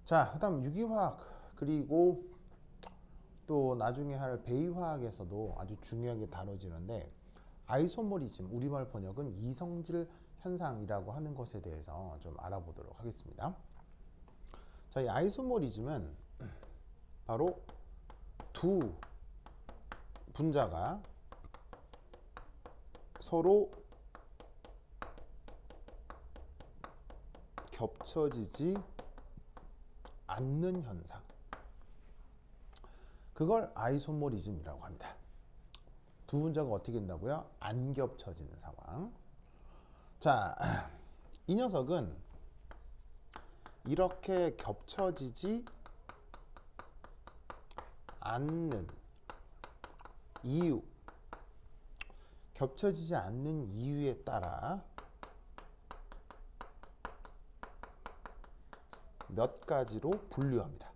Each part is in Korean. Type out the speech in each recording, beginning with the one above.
자, 그다음 유기화학 그리고 또 나중에 할 배위화학에서도 아주 중요하게 다뤄지는데 아이소모리즘, 우리말 번역은 이성질 현상이라고 하는 것에 대해서 좀 알아보도록 하겠습니다. 자, 이 아이소모리즘은 바로 두 분자가 서로 겹쳐지지 않는 현상, 그걸 아이소모리즘이라고 합니다. 두 분자가 어떻게 된다고요? 안 겹쳐지는 상황. 자, 이 녀석은 이렇게 겹쳐지지 않는 이유, 겹쳐지지 않는 이유에 따라 몇 가지로 분류합니다.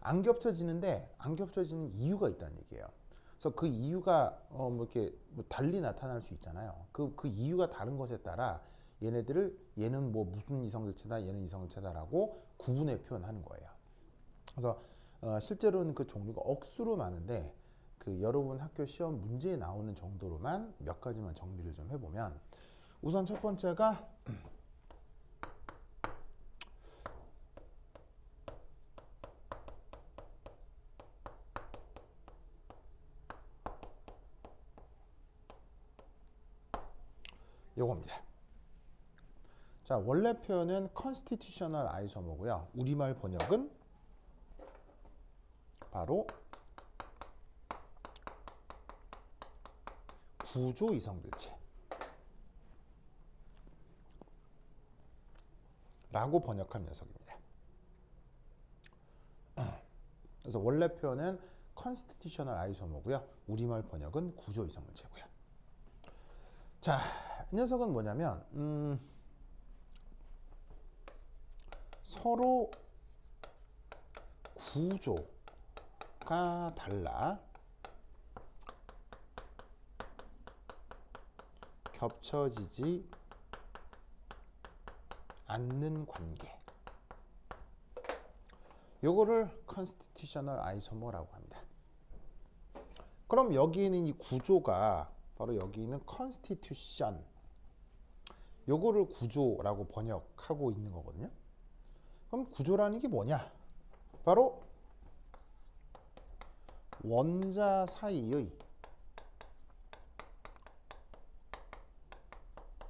안 겹쳐지는데 안 겹쳐지는 이유가 있다는 얘기예요. 그래서 그 이유가 이렇게 달리 나타날 수 있잖아요. 그 이유가 다른 것에 따라 얘네들을 얘는 뭐 무슨 이성질체다, 얘는 이성질체다라고 구분해 표현하는 거예요. 그래서 실제로는 그 종류가 억수로 많은데 그 여러분 학교 시험 문제에 나오는 정도로만 몇 가지만 정리를 좀 해보면, 우선 첫 번째가 요겁니다. 자, 원래 표현은 constitutional isomer고요. 우리말 번역은 바로 구조 이성질체 라고 번역한 녀석입니다. 그래서 원래 표현은 constitutional isomer고요. 우리말 번역은 구조 이성질체고요. 자, 이 녀석은 뭐냐면 서로 구조가 달라 겹쳐지지 않는 관계, 요거를 constitutional isomer라고 합니다. 그럼 여기 있는 이 구조가 바로 여기 있는 constitution, 요거를 구조라고 번역하고 있는 거거든요. 그럼 구조라는 게 뭐냐? 바로 원자 사이의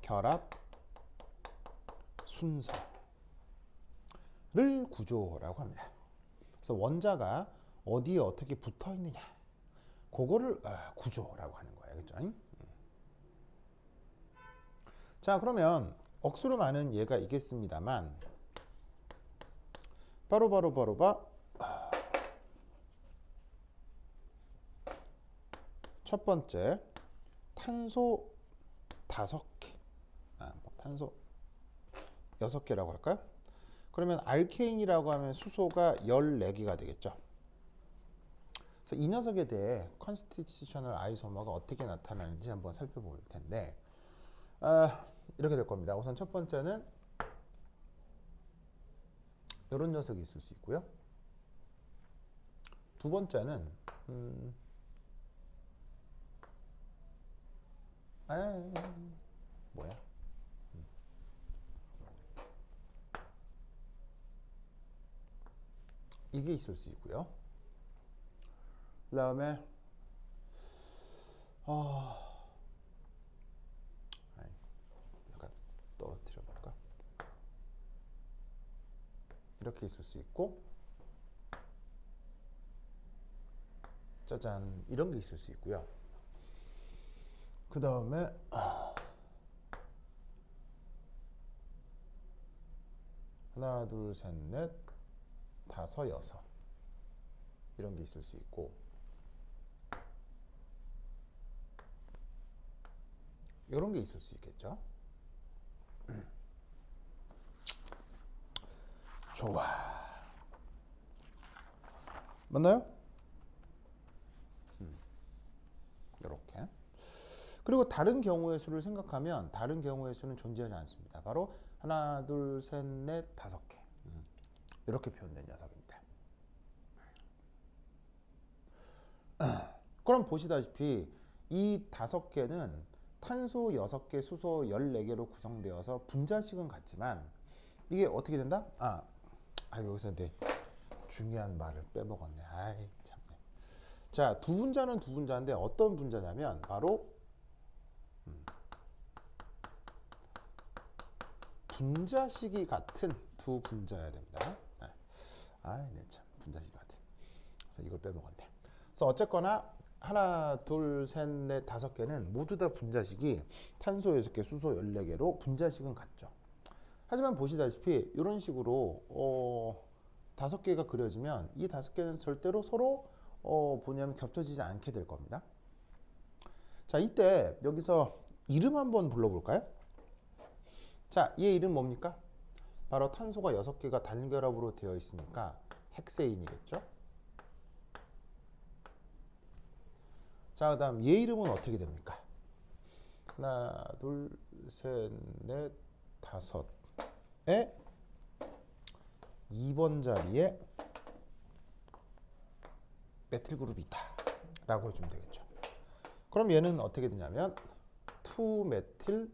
결합 순서를 구조라고 합니다. 그래서 원자가 어디에 어떻게 붙어 있느냐, 그거를 구조라고 하는 거예요. 그렇죠? 자, 그러면 억수로 많은 예가 있겠습니다만 바로 첫 번째, 탄소 5개, 탄소 6개라고 할까요? 그러면 알케인이라고 하면 수소가 14개가 되겠죠. 그래서 이 녀석에 대해 constitutional isomer가 어떻게 나타나는지 한번 살펴볼 텐데, 이렇게 될 겁니다. 우선 첫 번째는 이런 녀석이 있을 수 있고요. 두 번째는 뭐야? 이게 있을 수 있고요. 그 다음에 약간 떨어뜨려 볼까? 이렇게 있을 수 있고, 짜잔, 이런 게 있을 수 있고요. 그 다음에 하나, 둘, 셋, 넷, 다섯, 여섯, 이런 게 있을 수 있고, 이런 게 있을 수 있겠죠. 좋아. 맞나요? 이렇게. 그리고 다른 경우의 수를 생각하면 다른 경우의 수는 존재하지 않습니다. 바로 하나, 둘, 셋, 넷, 다섯 개. 이렇게 표현된 녀석입니다. 그럼 보시다시피 이 다섯 개는 탄소 6개, 수소 14개로 구성되어서 분자식은 같지만 이게 어떻게 된다? 여기서 내 중요한 말을 빼먹었네. 아이 참네. 자, 두 분자는 두 분자인데 어떤 분자냐면 바로 분자식이 같은 두 분자여야 됩니다. 네, 참 분자식이 같은. 그래서 이걸 빼먹었네. 그래서 어쨌거나 하나, 둘, 셋, 넷, 다섯 개는 모두 다 분자식이 탄소 6개, 수소 14개로 분자식은 같죠. 하지만 보시다시피 이런 식으로 다섯 개가 그려지면 이 다섯 개는 절대로 서로 뭐냐면 겹쳐지지 않게 될 겁니다. 자, 이때 여기서 이름 한번 불러볼까요? 자, 얘 이름 뭡니까? 바로 탄소가 6개가 단결합으로 되어 있으니까 헥세인이겠죠? 자, 그 다음 얘 이름은 어떻게 됩니까? 하나, 둘, 셋, 넷, 다섯에 2번 자리에 메틸 그룹이 있다 라고 해주면 되겠죠. 그럼 얘는 어떻게 되냐면 2메틸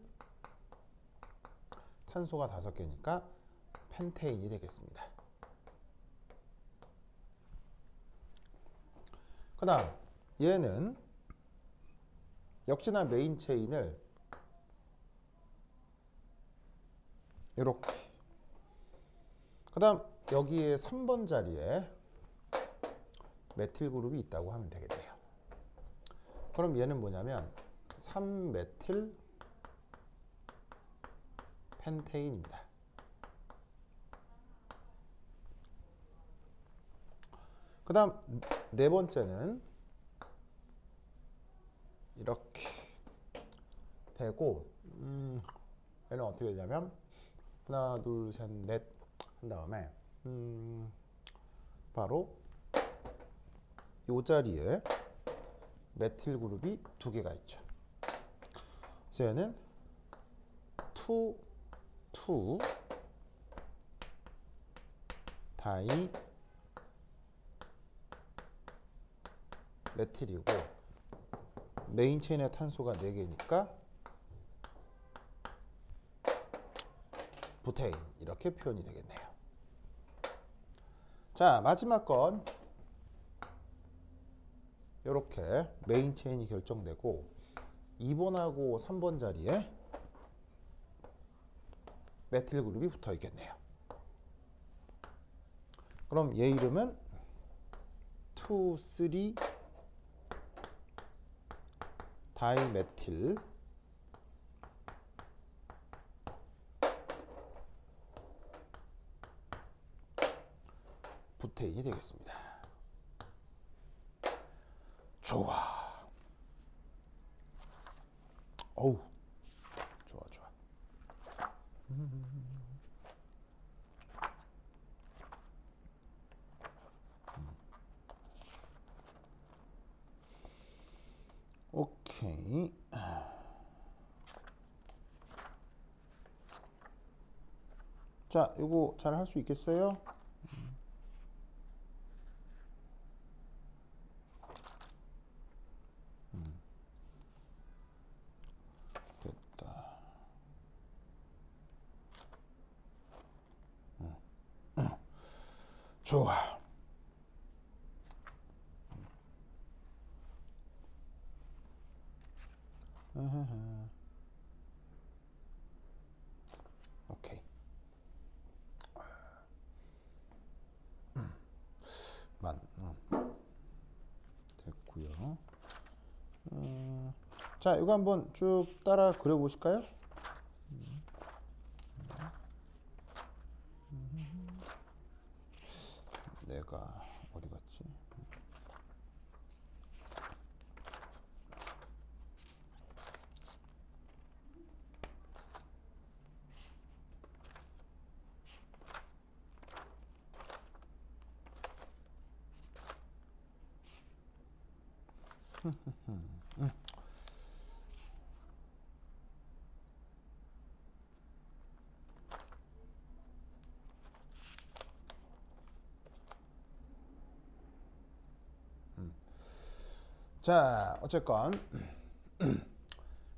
탄소가 5개니까 펜테인이 되겠습니다. 그 다음 얘는 역시나 메인 체인을 이렇게, 그 다음 여기에 3번 자리에 메틸 그룹이 있다고 하면 되겠네요. 그럼 얘는 뭐냐면 3메틸 펜테인입니다. 그 다음 네 번째는 이렇게 되고, 얘는 어떻게 되냐면 하나, 둘, 셋, 넷 한 다음에 바로 이 자리에 메틸 그룹이 2개가 있죠. 그래서 얘는 2 다이 메틸이고 메인 체인의 탄소가 4개니까 부테인, 이렇게 표현이 되겠네요. 자, 마지막 건 이렇게 메인 체인이 결정되고 2번하고 3번 자리에 메틸 그룹이 붙어 있겠네요. 그럼 얘 이름은 2, 3 다이메틸 부테인이 되겠습니다. 좋아. 어우, 좋아, 좋아. 오케이. 자, 이거 잘 할 수 있겠어요? 됐다. 좋아. 오케이. 됐고요. 자, 이거 한번 쭉 따라 그려보실까요? 내가 어디 갔지? 자, 어쨌건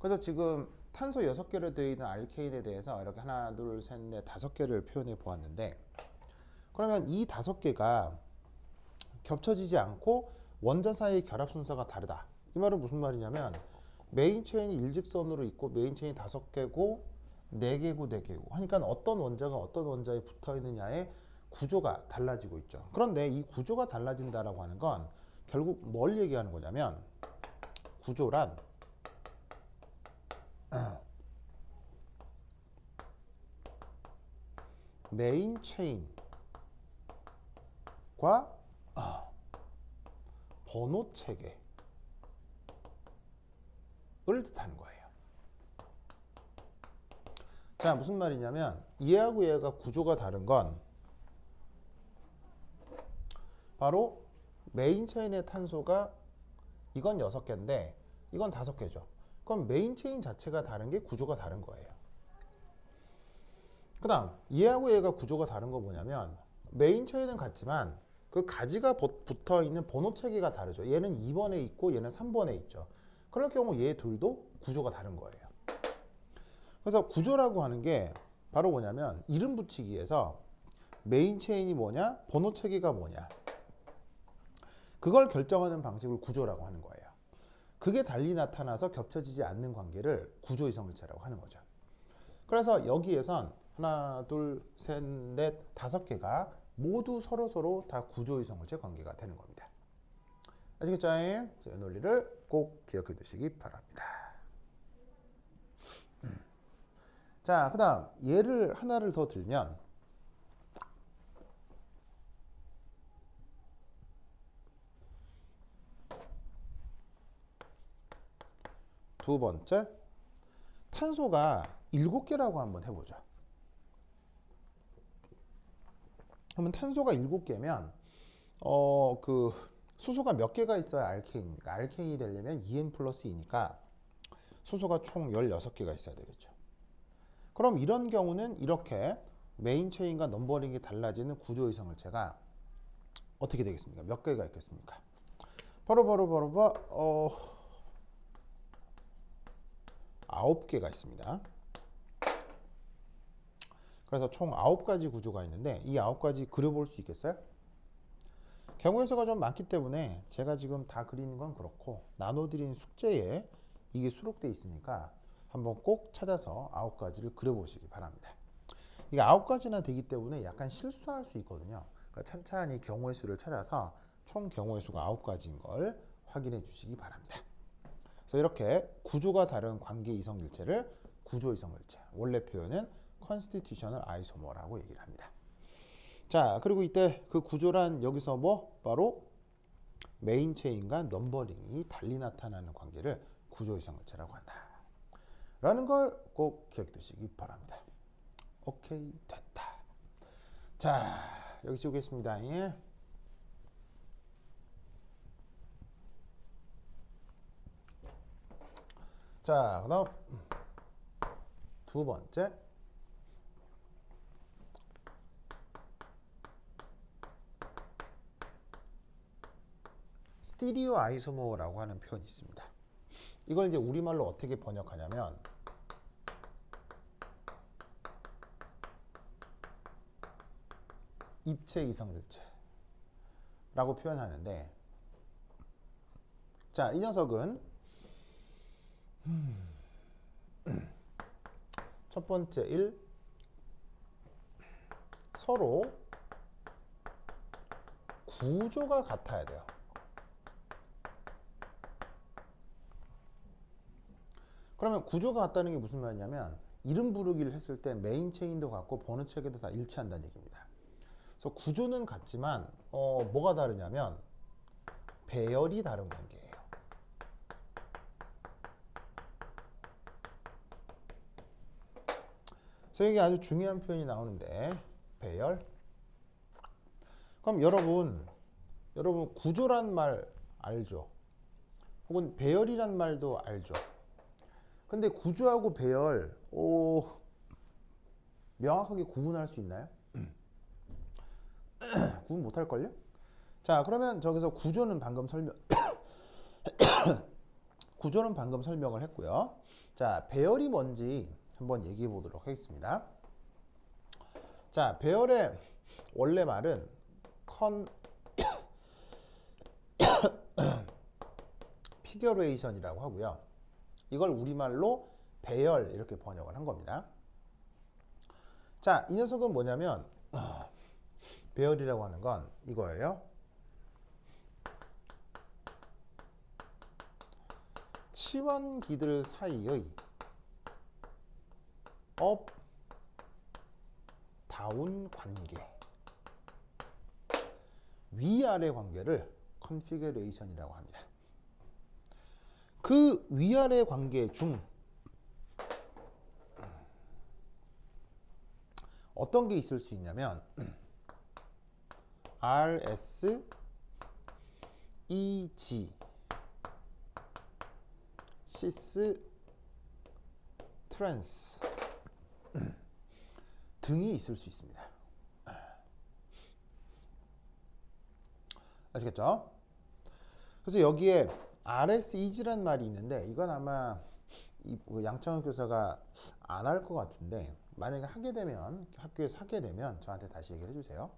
그래서 지금 탄소 6개로 되어 있는 알케인에 대해서 이렇게 하나, 둘, 셋, 넷, 5개를 표현해 보았는데, 그러면 이 5개가 겹쳐지지 않고 원자 사이의 결합 순서가 다르다. 이 말은 무슨 말이냐면 메인 체인이 일직선으로 있고 메인 체인이 5개고 4개고 4개고 하니까 어떤 원자가 어떤 원자에 붙어 있느냐의 구조가 달라지고 있죠. 그런데 이 구조가 달라진다라고 하는 건 결국 뭘 얘기하는 거냐면, 구조란 메인 체인과 번호 체계를 뜻하는 거예요. 자, 무슨 말이냐면 얘하고 얘가 구조가 다른 건 바로 메인 체인의 탄소가 이건 6개인데 이건 5개죠. 그럼 메인 체인 자체가 다른 게 구조가 다른 거예요. 그 다음 얘하고 얘가 구조가 다른 거 뭐냐면 메인 체인은 같지만 그 가지가 붙어 있는 번호 체계가 다르죠. 얘는 2번에 있고 얘는 3번에 있죠. 그럴 경우 얘 둘도 구조가 다른 거예요. 그래서 구조라고 하는 게 바로 뭐냐면 이름 붙이기에서 메인 체인이 뭐냐, 번호 체계가 뭐냐, 그걸 결정하는 방식을 구조라고 하는 거예요. 그게 달리 나타나서 겹쳐지지 않는 관계를 구조 이성일체라고 하는 거죠. 그래서 여기에선 하나, 둘, 셋, 넷, 5개가 모두 서로 다 구조 이성일체 관계가 되는 겁니다. 아시겠죠? 이 논리를 꼭 기억해 두시기 바랍니다. 자, 그 다음 예를 하나를 더 들면, 두 번째, 탄소가 7개라고 한번 해보죠. 그러면 탄소가 7개면 그 수소가 몇 개가 있어야 알케인입니까? 알케인이 되려면 2N 플러스 2니까 수소가 총 16개가 있어야 되겠죠. 그럼 이런 경우는 이렇게 메인 체인과 넘버링이 달라지는 구조 이성일체가 어떻게 되겠습니까? 몇 개가 있겠습니까? 바로 9개가 있습니다. 그래서 총 9가지 구조가 있는데 이 9가지 그려볼 수 있겠어요? 경우의 수가 좀 많기 때문에 제가 지금 다 그리는 건 그렇고 나눠드린 숙제에 이게 수록되어 있으니까 한번 꼭 찾아서 9가지를 그려보시기 바랍니다. 이게 9가지나 되기 때문에 약간 실수할 수 있거든요. 그러니까 찬찬히 경우의 수를 찾아서 총 경우의 수가 9가지인 걸 확인해 주시기 바랍니다. 그래서 이렇게 구조가 다른 관계 이성일체를 구조 이성일체, 원래 표현은 constitutional isomer라고 얘기를 합니다. 자, 그리고 이때 그 구조란 여기서 뭐 바로 메인 체인과 넘버링이 달리 나타나는 관계를 구조 이성일체라고 한다 라는 걸 꼭 기억해 두시기 바랍니다. 오케이, 됐다. 자, 여기 쓰겠습니다. 예. 자, 그다음 두 번째, 스티리오 아이소모라고 하는 표현이 있습니다. 이걸 이제 우리말로 어떻게 번역하냐면 입체 이성질체라고 표현하는데, 자, 이 녀석은 첫 번째 1, 서로 구조가 같아야 돼요. 그러면 구조가 같다는 게 무슨 말이냐면 이름 부르기를 했을 때 메인 체인도 같고 번호 체계도 다 일치한다는 얘기입니다. 그래서 구조는 같지만 뭐가 다르냐면 배열이 다른 관계예요. 그래서 이게 아주 중요한 표현이 나오는데, 배열. 그럼 여러분 구조란 말 알죠? 혹은 배열이란 말도 알죠? 근데 구조하고 배열 명확하게 구분할 수 있나요? 구분 못할걸요? 자, 그러면 저기서 구조는 방금 설명을 했고요. 자, 배열이 뭔지 한번 얘기해 보도록 하겠습니다. 자, 배열의 원래 말은 피겨레이션이라고 하고요. 이걸 우리말로 배열 이렇게 번역을 한 겁니다. 자, 이 녀석은 뭐냐면 배열이라고 하는 건 이거예요. 치원기들 사이의 업, 다운 관계, 위아래 관계를 컨피그레이션이라고 합니다. 그 위아래 관계 중 어떤 게 있을 수 있냐면 RS, EG, 시스, 트랜스 등이 있을 수 있습니다. 아시겠죠? 그래서 여기에 RSEG란 말이 있는데 이건 아마 양창훈 교사가 안 할 것 같은데, 만약에 하게 되면 학교에서 하게 되면 저한테 다시 얘기를 해주세요.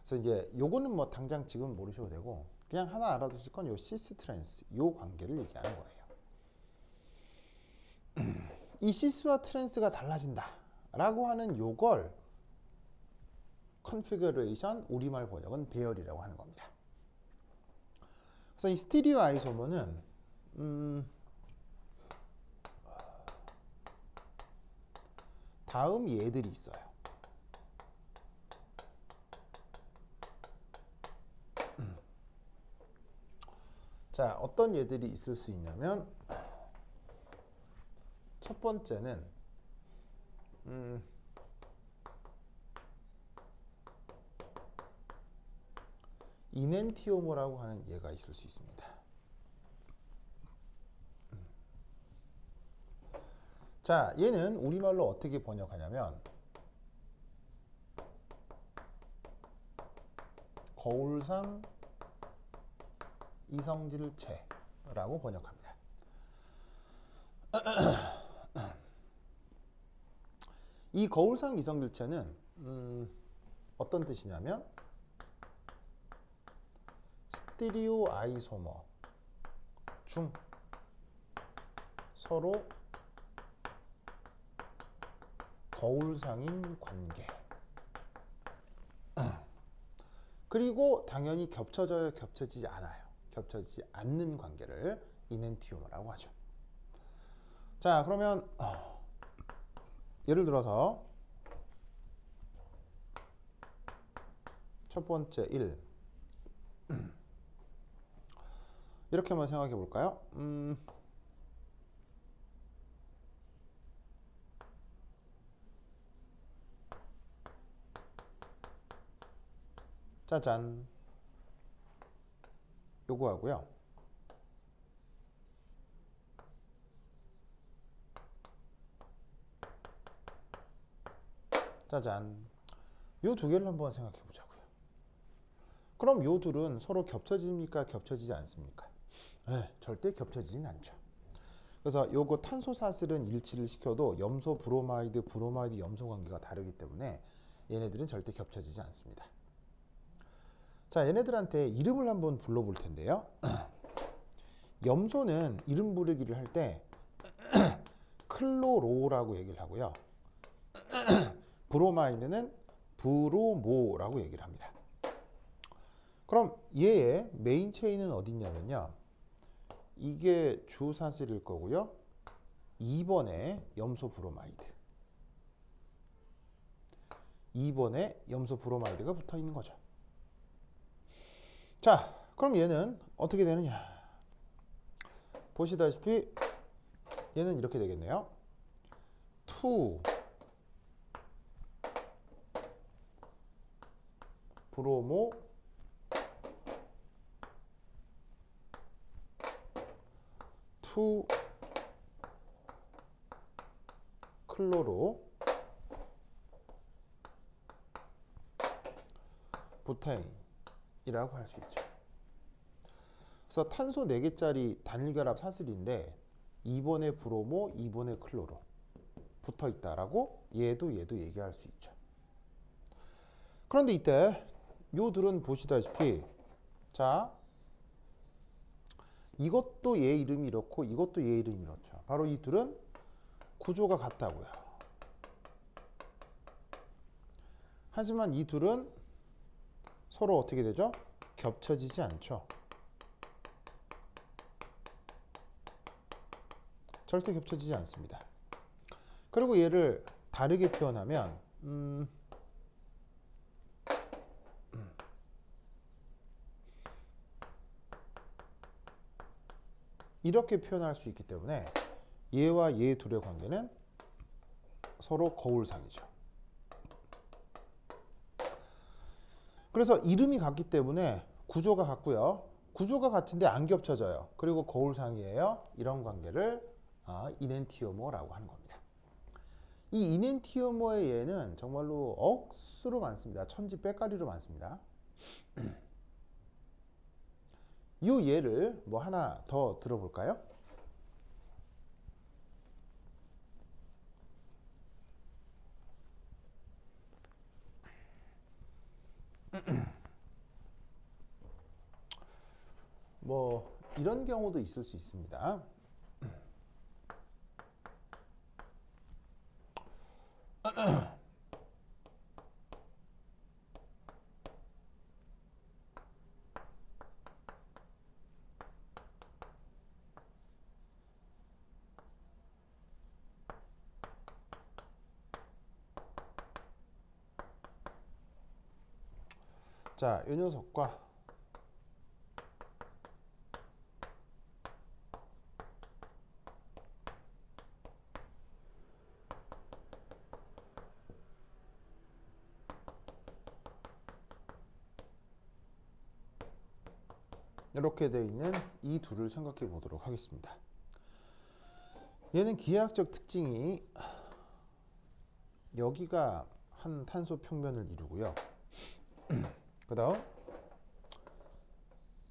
그래서 이제 요거는 뭐 당장 지금 모르셔도 되고 그냥 하나 알아두실 건 요 시스 트랜스 요 관계를 얘기하는 거예요. 이 시스와 트랜스가 달라진다 라고 하는 요걸 컨피그레이션, 우리말 번역은 배열이라고 하는 겁니다. 그래서 이 스티리오 아이소모는 다음 예들이 있어요. 자, 어떤 예들이 있을 수 있냐면 첫 번째는 이넨티오모라고 하는 예가 있을 수 있습니다. 자, 얘는 우리말로 어떻게 번역하냐면 거울상 이성질체라고 번역합니다. 이 거울상 이성질체는 어떤 뜻이냐면 스티리오 아이소머 중 서로 거울상인 관계, 그리고 당연히 겹쳐져요, 겹쳐지지 않아요, 겹쳐지지 않는 관계를 이넨티오모라고 하죠. 자, 그러면 예를 들어서 첫 번째 1 이렇게 한번 생각해 볼까요? 짜잔, 요거 하고요. 짜잔, 요 두 개를 한번 생각해 보자고요. 그럼 요 둘은 서로 겹쳐집니까? 겹쳐지지 않습니까? 네, 절대 겹쳐지진 않죠. 그래서 요거 탄소사슬은 일치를 시켜도 염소 브로마이드, 브로마이드 염소 관계가 다르기 때문에 얘네들은 절대 겹쳐지지 않습니다. 자, 얘네들한테 이름을 한번 불러볼 텐데요. 염소는 이름 부르기를 할 때 클로로라고 얘기를 하고요. 브로마이드는 브로모라고 얘기를 합니다. 그럼 얘의 메인 체인은 어디 있냐면요. 이게 주사슬일 거고요. 2번에 염소 브로마이드. 2번에 염소 브로마이드가 붙어 있는 거죠. 자, 그럼 얘는 어떻게 되느냐? 보시다시피 얘는 이렇게 되겠네요. 2 브로모 2 클로로 부타인이라고 할 수 있죠. 그래서 탄소 4개짜리 단일결합 사슬인데 2번에 브로모, 2번에 클로로 붙어 있다라고 얘도 얘기할 수 있죠. 그런데 이때 요 둘은 보시다시피 자, 이것도 얘 이름이 이렇고 이것도 얘 이름이 이렇죠. 바로 이 둘은 구조가 같다고요. 하지만 이 둘은 서로 어떻게 되죠? 겹쳐지지 않죠. 절대 겹쳐지지 않습니다. 그리고 얘를 다르게 표현하면 이렇게 표현할 수 있기 때문에 얘와 얘 둘의 관계는 서로 거울상이죠. 그래서 이름이 같기 때문에 구조가 같고요. 구조가 같은데 안 겹쳐져요. 그리고 거울상이에요. 이런 관계를 이넨티오모라고 하는 겁니다. 이 이넨티오모의 얘는 정말로 억수로 많습니다. 천지 빼까리로 많습니다. 이 예를 뭐 하나 더 들어볼까요? 뭐 이런 경우도 있을 수 있습니다. 자, 이 녀석과 이렇게 되어 있는 이 둘을 생각해 보도록 하겠습니다. 얘는 기하학적 특징이 여기가 한 탄소 평면을 이루고요. 그 다음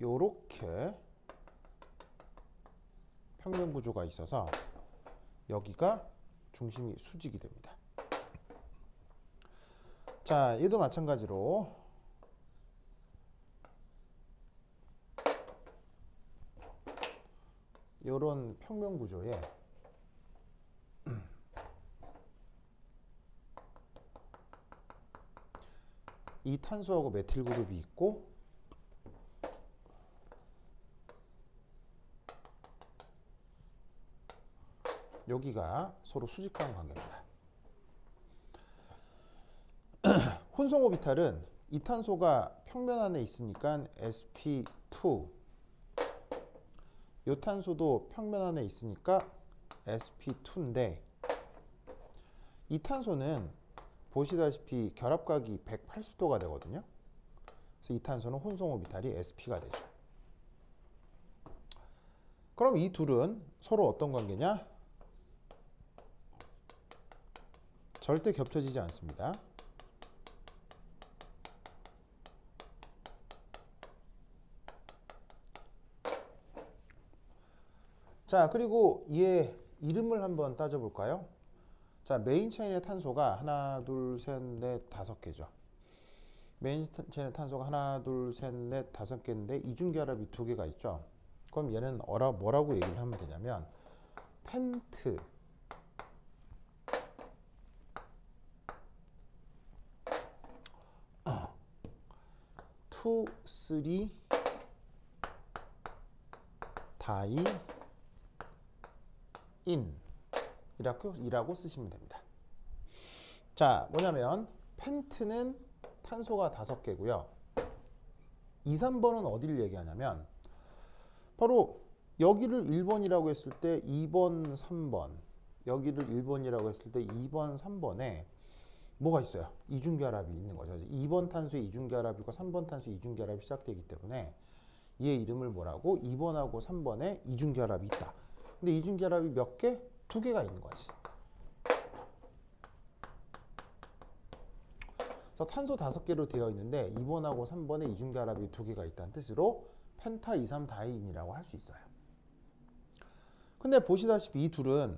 요렇게 평면 구조가 있어서 여기가 중심이 수직이 됩니다. 자, 얘도 마찬가지로 요런 평면 구조에 이 탄소하고 메틸 그룹이 있고 여기가 서로 수직한 관계입니다. 혼성 오비탈은 이 탄소가 평면 안에 있으니까 sp2, 이 탄소도 평면 안에 있으니까 sp2인데 이 탄소는 보시다시피 결합각이 180도가 되거든요. 그래서 이 탄소는 혼성 오비탈이 sp가 되죠. 그럼 이 둘은 서로 어떤 관계냐? 절대 겹쳐지지 않습니다. 자, 그리고 얘 이름을 한번 따져볼까요? 자, 메인 체인의 탄소가 하나, 둘, 셋, 넷, 다섯 개죠. 메인 체인의 탄소가 하나, 둘, 셋, 넷, 다섯 개인데 이중결합이 두 개가 있죠. 그럼 얘는 뭐라고 얘기를 하면 되냐면 펜트 2, 3 다이 인 이라고 쓰시면 됩니다. 자, 뭐냐면 펜트는 탄소가 5개고요. 2, 3번은 어디를 얘기하냐면 바로 여기를 1번이라고 했을 때 2번, 3번 여기를 1번이라고 했을 때 2번, 3번에 뭐가 있어요? 이중결합이 있는 거죠. 2번 탄소에 이중결합이고 3번 탄소에 이중결합이 시작되기 때문에 얘 이름을 뭐라고? 2번하고 3번에 이중결합이 있다. 근데 이중결합이 몇 개? 2개가 있는 거지. 그래서 탄소 5개로 되어 있는데 2번하고 3번에 이중결합이 2개가 있다는 뜻으로 펜타 2,3 다이인이라고 할 수 있어요. 근데 보시다시피 이 둘은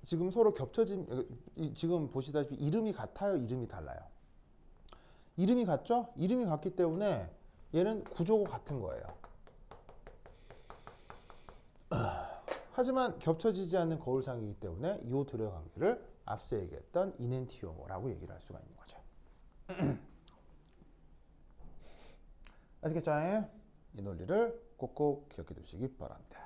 지금 서로 지금 보시다시피 이름이 같아요, 이름이 달라요? 이름이 같죠? 이름이 같기 때문에 얘는 구조가 같은 거예요. 하지만 겹쳐지지 않는 거울상이기 때문에 이 둘의 관계를 앞서 얘기했던 이넨티오모라고 얘기를 할 수가 있는 거죠. 아시겠죠? 이 논리를 꼭꼭 기억해 두시기 바랍니다.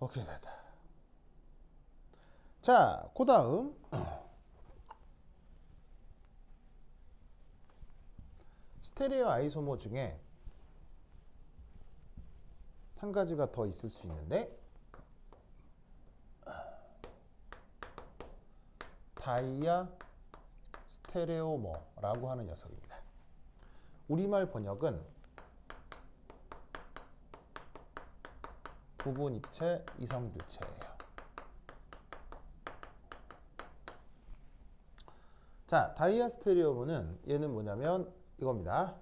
오케이, 됐다. 자, 그 다음 스테레오 아이소모 중에 한 가지가 더 있을 수 있는데 다이아 스테레오모라고 하는 녀석입니다. 우리말 번역은 부분입체 이성질체예요. 자, 다이아 스테레오모는 얘는 뭐냐면 이겁니다.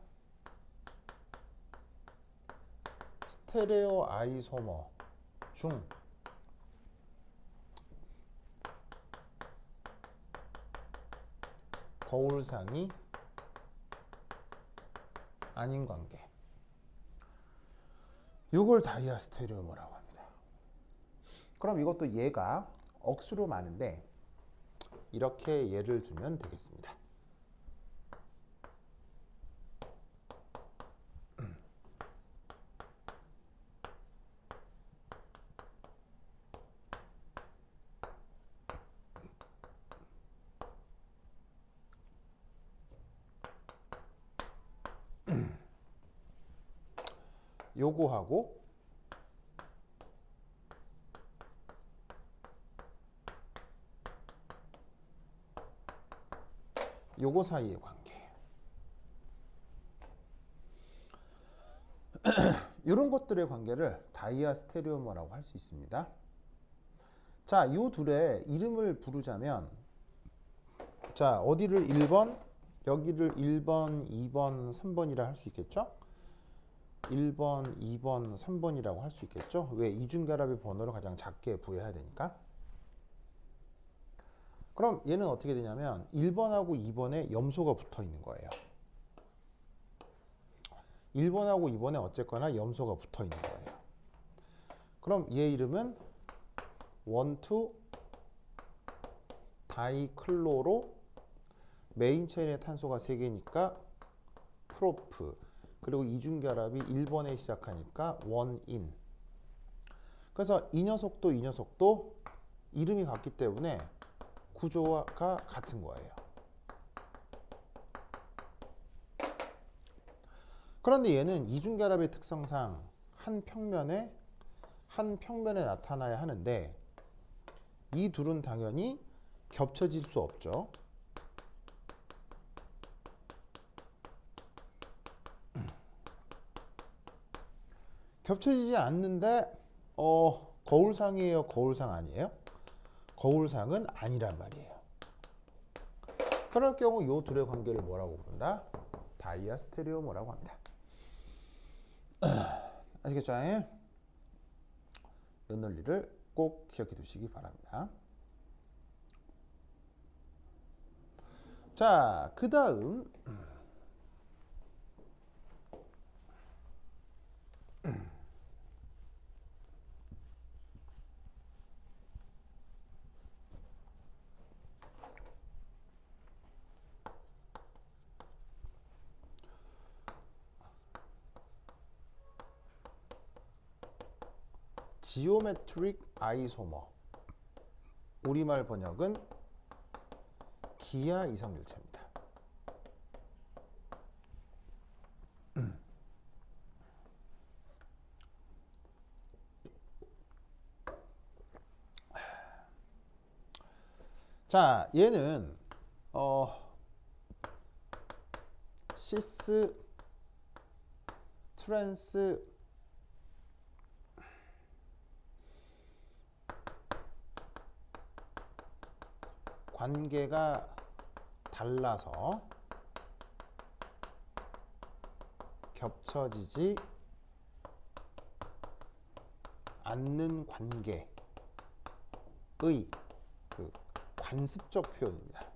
스테레오 아이소머 중 거울상이 아닌 관계. 이걸 다이아 스테레오모라고 합니다. 그럼 이것도 얘가 억수로 많은데 이렇게 예를 들면 되겠습니다. 요거하고 요거 사이의 관계예요. 이런 것들의 관계를 다이아 스테레오모라고 할 수 있습니다. 자, 이 둘의 이름을 부르자면 자, 어디를 1번, 여기를 1번, 2번, 3번이라 할 수 있겠죠? 1번, 2번, 3번이라고 할 수 있겠죠? 왜? 이중결합의 번호를 가장 작게 부여해야 되니까. 그럼 얘는 어떻게 되냐면 1번하고 2번에 염소가 붙어 있는 거예요. 1번하고 2번에 어쨌거나 염소가 붙어 있는 거예요. 그럼 얘 이름은 1, 2 다이클로로 메인 체인의 탄소가 3개니까 프로프, 그리고 이중결합이 1번에 시작하니까 1인. 그래서 이 녀석도 이름이 같기 때문에 구조가 같은 거예요. 그런데 얘는 이중결합의 특성상 한 평면에 나타나야 하는데 이 둘은 당연히 겹쳐질 수 없죠. 겹쳐지지 않는데 거울상이에요, 거울상 아니에요? 거울상은 아니란 말이에요. 그럴 경우 이 둘의 관계를 뭐라고 부른다? 다이아 스테레오모라고 합니다. 아시겠죠? 이 논리를 꼭 기억해 두시기 바랍니다. 자, 그 다음 지오메트릭 아이소머, 우리말 번역은 기하 이성일체입니다. 자, 얘는 시스 트랜스 관계가 달라서 겹쳐지지 않는 관계의 그 관습적 표현입니다.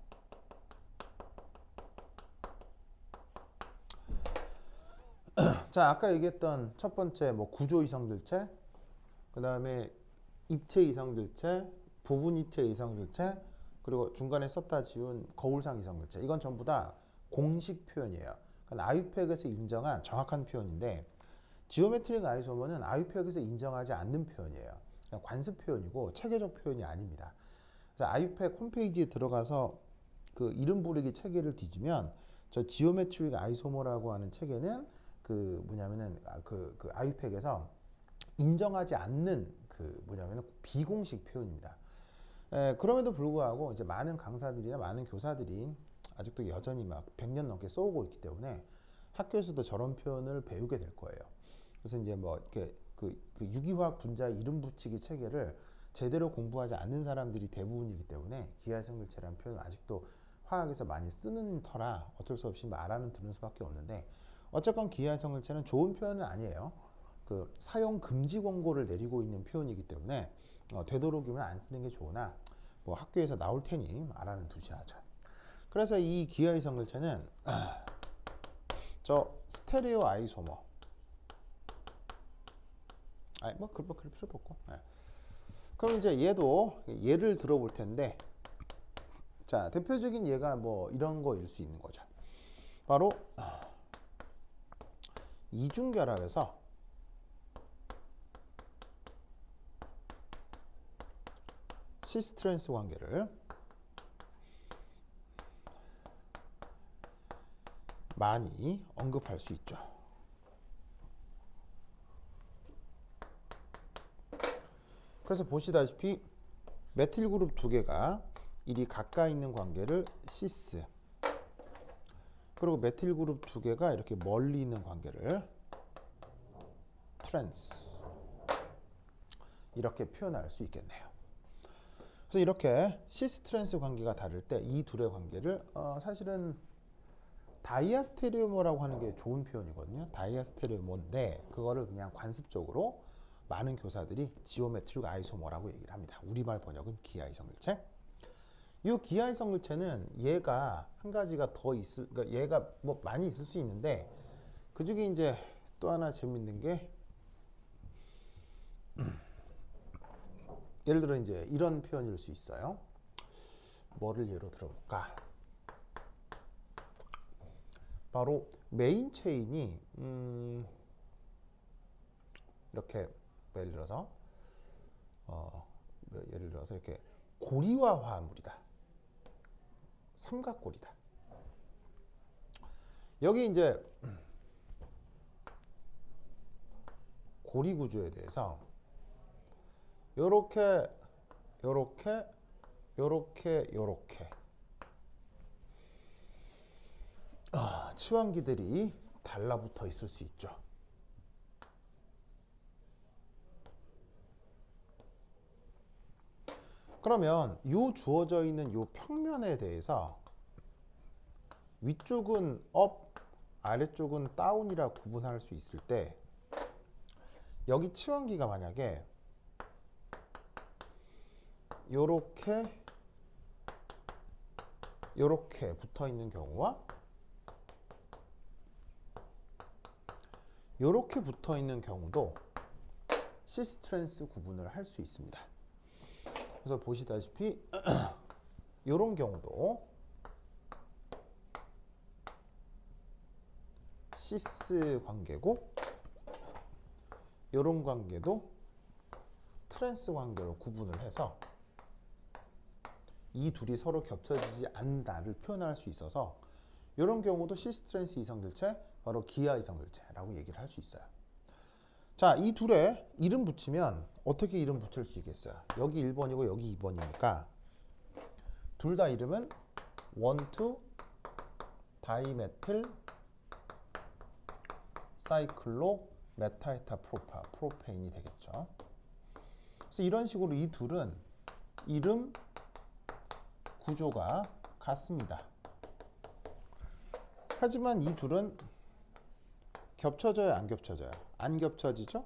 자, 아까 얘기했던 첫 번째 뭐 구조 이성질체, 그 다음에 입체 이성질체, 부분 입체 이성질체, 그리고 중간에 썼다 지운 거울상 이성질체, 이건 전부 다 공식 표현이에요. 그러니까 아유팩에서 인정한 정확한 표현인데, 지오메트릭 아이소머는 아유팩에서 인정하지 않는 표현이에요. 그냥 관습 표현이고 체계적 표현이 아닙니다. 그래서 아유팩 홈페이지에 들어가서 그 이름 부르기 체계를 뒤지면 저 지오메트릭 아이소머라고 하는 체계는 그 뭐냐면은 그 아유팩에서 인정하지 않는 그 뭐냐면은 비공식 표현입니다. 그럼에도 불구하고 이제 많은 강사들이나 많은 교사들이 아직도 여전히 막 100년 넘게 써오고 있기 때문에 학교에서도 저런 표현을 배우게 될 거예요. 그래서 이제 뭐 이렇게 그 유기화학 분자 이름 붙이기 체계를 제대로 공부하지 않는 사람들이 대부분이기 때문에 기하성질체라는 표현을 아직도 화학에서 많이 쓰는 터라 어쩔 수 없이 말하는 들은 수밖에 없는데, 어쨌건 기하성질체는 좋은 표현은 아니에요. 그 사용 금지 권고를 내리고 있는 표현이기 때문에 되도록이면 안 쓰는 게 좋으나 뭐 학교에서 나올 테니 알아는 두셔야죠. 그래서 이 기하이성질체는 저 스테레오 아이소머, 아니 뭐 그럴 필요도 없고. 그럼 이제 얘도 예를 들어볼 텐데, 자, 대표적인 예가 뭐 이런 거일 수 있는 거죠. 바로 이중결합에서 시스트랜스 관계를 많이 언급할 수 있죠. 그래서 보시다시피 메틸 그룹 두 개가 이리 가까이 있는 관계를 시스, 그리고 메틸 그룹 두 개가 이렇게 멀리 있는 관계를 트랜스, 이렇게 표현할 수 있겠네요. 그래서 이렇게 시스 트랜스 관계가 다를 때 이 둘의 관계를 사실은 다이아스테레오모라고 하는 게 좋은 표현이거든요. 다이아스테레오모인데 그거를 그냥 관습적으로 많은 교사들이 지오메트릭 아이소머라고 얘기를 합니다. 우리말 번역은 기하이성질체. 이 기하이성질체는 얘가 한 가지가 더 있을, 그러니까 얘가 뭐 많이 있을 수 있는데 그 중에 이제 또 하나 재밌는 게 예를 들어 이제 이런 표현일 수 있어요. 뭐를 예로 들어볼까? 바로 메인 체인이 이렇게 예를 들어서 이렇게 고리화 화합물이다. 삼각고리다. 여기 이제 고리 구조에 대해서 요렇게 치환기들이 달라붙어 있을 수 있죠. 그러면 요 주어져 있는 요 평면에 대해서 위쪽은 업, 아래쪽은 다운이라 구분할 수 있을 때 여기 치환기가 만약에 요렇게 붙어 있는 경우와 요렇게 붙어 있는 경우도 시스트랜스 구분을 할 수 있습니다. 그래서 보시다시피 요런 경우도 시스 관계고 요런 관계도 트랜스 관계로 구분을 해서 이 둘이 서로 겹쳐지지 않는다를 표현할 수 있어서 이런 경우도 시스트랜스 이성들체, 바로 기하 이성들체라고 얘기를 할 수 있어요. 자, 이 둘에 이름 붙이면 어떻게 이름 붙일 수 있겠어요? 여기 1번이고 여기 2번이니까 둘 다 이름은 1,2 다이메틸 사이클로 메타에타 프로페인이 되겠죠. 그래서 이런 식으로 이 둘은 이름 구조가 같습니다. 하지만 이 둘은 겹쳐져요, 안 겹쳐져요? 안 겹쳐지죠?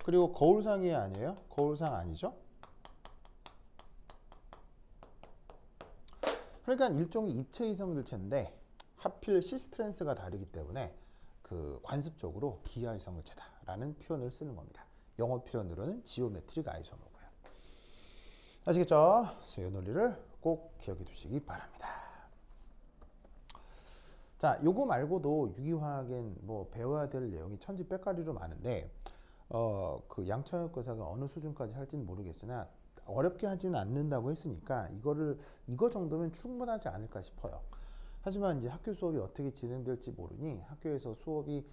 그리고 거울상이 아니에요? 거울상 아니죠? 그러니까 일종의 입체 이성들체인데 하필 시스트랜스가 다르기 때문에 그 관습적으로 기하 이성들체다라는 표현을 쓰는 겁니다. 영어 표현으로는 지오메트릭 아이소모고요. 아시겠죠? 그래서 이 논리를 꼭 기억해 두시기 바랍니다. 자, 요거 말고도 유기화학엔 뭐 배워야 될 내용이 천지백가리로 많은데 그 양천혁 교사가 어느 수준까지 할지는 모르겠으나 어렵게 하지는 않는다고 했으니까 이거 정도면 충분하지 않을까 싶어요. 하지만 이제 학교 수업이 어떻게 진행될지 모르니 학교에서 수업이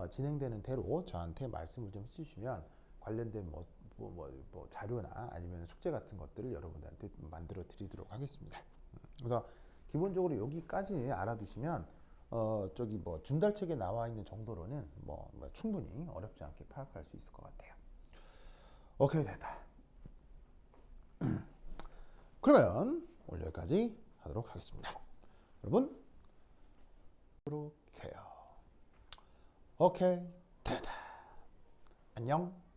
진행되는 대로 저한테 말씀을 좀 해주시면 관련된 뭐 자료나 아니면 숙제 같은 것들을 여러분들한테 만들어 드리도록 하겠습니다. 그래서 기본적으로 여기까지 알아두시면 저기 뭐 준달책에 나와 있는 정도로는 뭐 충분히 어렵지 않게 파악할 수 있을 것 같아요. 오케이, 됐다. 그러면 오늘 여기까지 하도록 하겠습니다. 여러분, 이렇게요. 오케이, 됐다. 안녕.